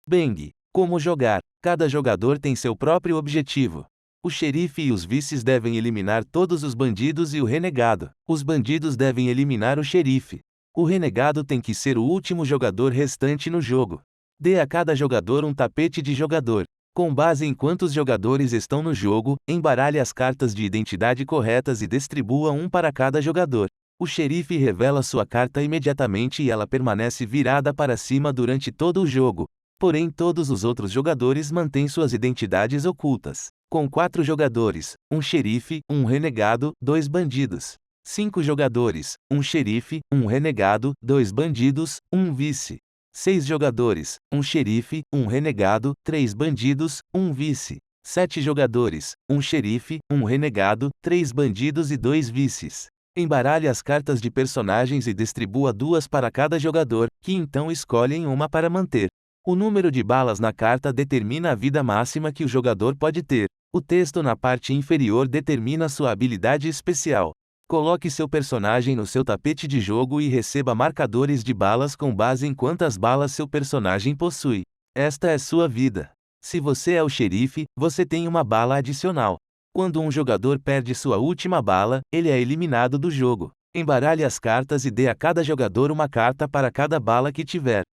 Bang. Como jogar? Cada jogador tem seu próprio objetivo. O xerife e os vices devem eliminar todos os bandidos e o renegado. Os bandidos devem eliminar o xerife. O renegado tem que ser o último jogador restante no jogo. Dê a cada jogador um tapete de jogador. Com base em quantos jogadores estão no jogo, embaralhe as cartas de identidade corretas e distribua um para cada jogador. O xerife revela sua carta imediatamente e ela permanece virada para cima durante todo o jogo. Porém, todos os outros jogadores mantêm suas identidades ocultas. Com 4 jogadores, um xerife, um renegado, 2 bandidos. 5 jogadores, um xerife, um renegado, 2 bandidos, um vice. 6 jogadores, um xerife, um renegado, 3 bandidos, um vice. 7 jogadores, um xerife, um renegado, 3 bandidos e 2 vices. Embaralhe as cartas de personagens e distribua 2 para cada jogador, que então escolhem uma para manter. O número de balas na carta determina a vida máxima que o jogador pode ter. O texto na parte inferior determina sua habilidade especial. Coloque seu personagem no seu tapete de jogo e receba marcadores de balas com base em quantas balas seu personagem possui. Esta é sua vida. Se você é o xerife, você tem uma bala adicional. Quando um jogador perde sua última bala, ele é eliminado do jogo. Embaralhe as cartas e dê a cada jogador uma carta para cada bala que tiver.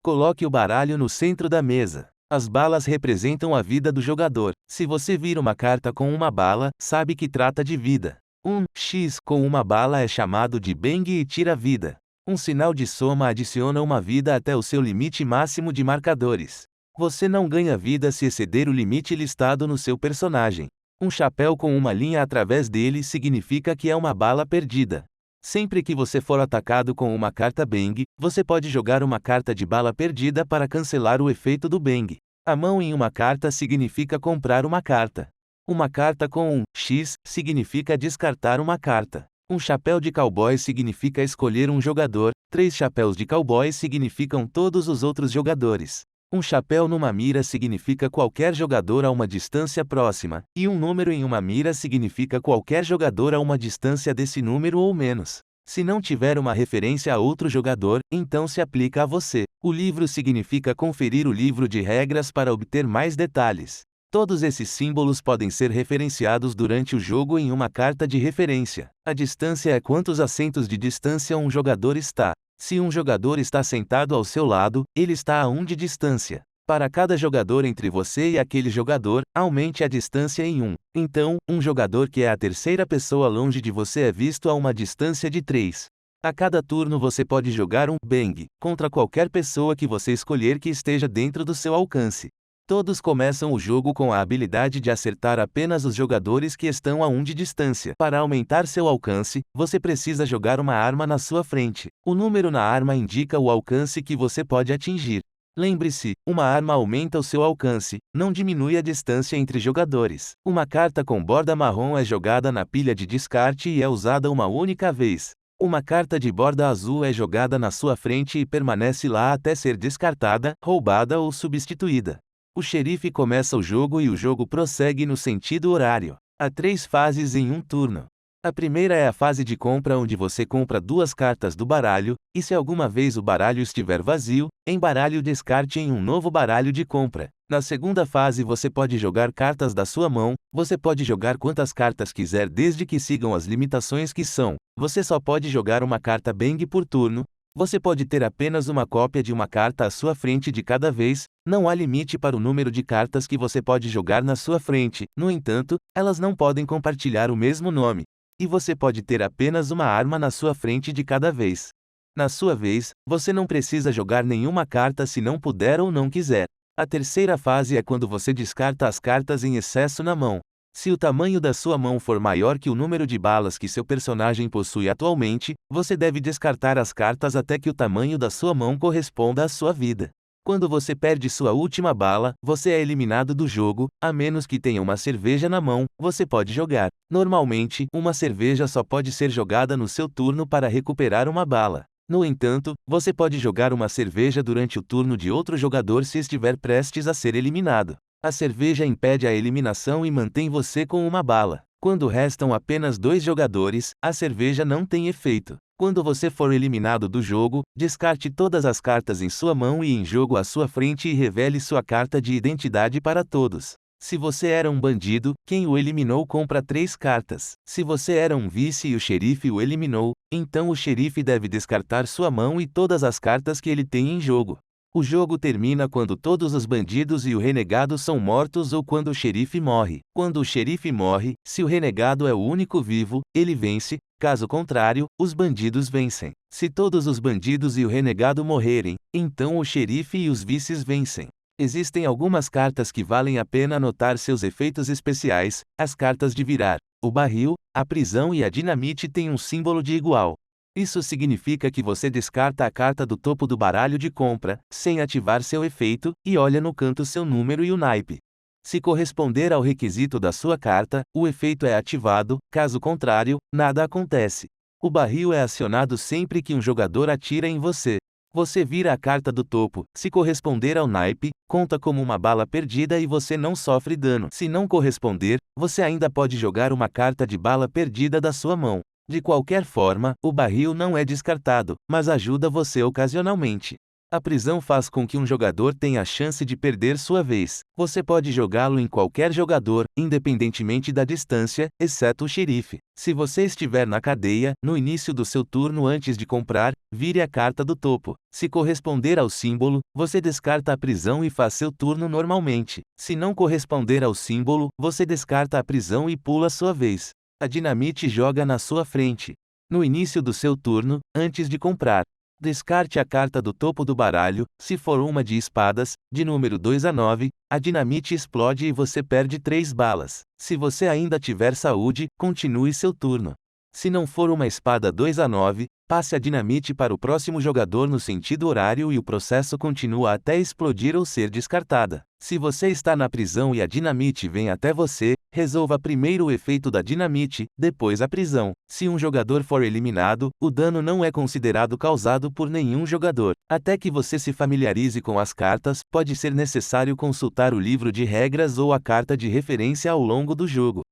Coloque o baralho no centro da mesa. As balas representam a vida do jogador. Se você vira uma carta com uma bala, sabe que trata de vida. Um X com uma bala é chamado de bang e tira vida. Um sinal de soma adiciona uma vida até o seu limite máximo de marcadores. Você não ganha vida se exceder o limite listado no seu personagem. Um chapéu com uma linha através dele significa que é uma bala perdida. Sempre que você for atacado com uma carta bang, você pode jogar uma carta de bala perdida para cancelar o efeito do bang. A mão em uma carta significa comprar uma carta. Uma carta com um X significa descartar uma carta. Um chapéu de cowboy significa escolher um jogador, 3 chapéus de cowboy significam todos os outros jogadores. Um chapéu numa mira significa qualquer jogador a uma distância próxima, e um número em uma mira significa qualquer jogador a uma distância desse número ou menos. Se não tiver uma referência a outro jogador, então se aplica a você. O livro significa conferir o livro de regras para obter mais detalhes. Todos esses símbolos podem ser referenciados durante o jogo em uma carta de referência. A distância é quantos assentos de distância um jogador está. Se um jogador está sentado ao seu lado, ele está a 1 de distância. Para cada jogador entre você e aquele jogador, aumente a distância em 1. Então, um jogador que é a terceira pessoa longe de você é visto a uma distância de 3. A cada turno você pode jogar um bang contra qualquer pessoa que você escolher que esteja dentro do seu alcance. Todos começam o jogo com a habilidade de acertar apenas os jogadores que estão a 1 de distância. Para aumentar seu alcance, você precisa jogar uma arma na sua frente. O número na arma indica o alcance que você pode atingir. Lembre-se, uma arma aumenta o seu alcance, não diminui a distância entre jogadores. Uma carta com borda marrom é jogada na pilha de descarte e é usada uma única vez. Uma carta de borda azul é jogada na sua frente e permanece lá até ser descartada, roubada ou substituída. O xerife começa o jogo e o jogo prossegue no sentido horário. Há 3 fases em um turno. A primeira é a fase de compra onde você compra 2 cartas do baralho, e se alguma vez o baralho estiver vazio, embaralhe o descarte em um novo baralho de compra. Na segunda fase você pode jogar cartas da sua mão, você pode jogar quantas cartas quiser desde que sigam as limitações que são. Você só pode jogar uma carta bang por turno. Você pode ter apenas uma cópia de uma carta à sua frente de cada vez, não há limite para o número de cartas que você pode jogar na sua frente, no entanto, elas não podem compartilhar o mesmo nome. E você pode ter apenas uma arma na sua frente de cada vez. Na sua vez, você não precisa jogar nenhuma carta se não puder ou não quiser. A terceira fase é quando você descarta as cartas em excesso na mão. Se o tamanho da sua mão for maior que o número de balas que seu personagem possui atualmente, você deve descartar as cartas até que o tamanho da sua mão corresponda à sua vida. Quando você perde sua última bala, você é eliminado do jogo, a menos que tenha uma cerveja na mão, você pode jogar. Normalmente, uma cerveja só pode ser jogada no seu turno para recuperar uma bala. No entanto, você pode jogar uma cerveja durante o turno de outro jogador se estiver prestes a ser eliminado. A cerveja impede a eliminação e mantém você com uma bala. Quando restam apenas 2 jogadores, a cerveja não tem efeito. Quando você for eliminado do jogo, descarte todas as cartas em sua mão e em jogo à sua frente e revele sua carta de identidade para todos. Se você era um bandido, quem o eliminou compra 3 cartas. Se você era um vice e o xerife o eliminou, então o xerife deve descartar sua mão e todas as cartas que ele tem em jogo. O jogo termina quando todos os bandidos e o renegado são mortos ou quando o xerife morre. Quando o xerife morre, se o renegado é o único vivo, ele vence, caso contrário, os bandidos vencem. Se todos os bandidos e o renegado morrerem, então o xerife e os vices vencem. Existem algumas cartas que valem a pena anotar seus efeitos especiais, as cartas de virar. O barril, a prisão e a dinamite têm um símbolo de igual. Isso significa que você descarta a carta do topo do baralho de compra, sem ativar seu efeito, e olha no canto seu número e o naipe. Se corresponder ao requisito da sua carta, o efeito é ativado, caso contrário, nada acontece. O barril é acionado sempre que um jogador atira em você. Você vira a carta do topo, se corresponder ao naipe, conta como uma bala perdida e você não sofre dano. Se não corresponder, você ainda pode jogar uma carta de bala perdida da sua mão. De qualquer forma, o barril não é descartado, mas ajuda você ocasionalmente. A prisão faz com que um jogador tenha a chance de perder sua vez. Você pode jogá-lo em qualquer jogador, independentemente da distância, exceto o xerife. Se você estiver na cadeia, no início do seu turno antes de comprar, vire a carta do topo. Se corresponder ao símbolo, você descarta a prisão e faz seu turno normalmente. Se não corresponder ao símbolo, você descarta a prisão e pula sua vez. A dinamite joga na sua frente. No início do seu turno, antes de comprar, descarte a carta do topo do baralho. Se for uma de espadas, de número 2 a 9, a dinamite explode e você perde 3 balas. Se você ainda tiver saúde, continue seu turno. Se não for uma espada 2 a 9, passe a dinamite para o próximo jogador no sentido horário e o processo continua até explodir ou ser descartada. Se você está na prisão e a dinamite vem até você, resolva primeiro o efeito da dinamite, depois a prisão. Se um jogador for eliminado, o dano não é considerado causado por nenhum jogador. Até que você se familiarize com as cartas, pode ser necessário consultar o livro de regras ou a carta de referência ao longo do jogo.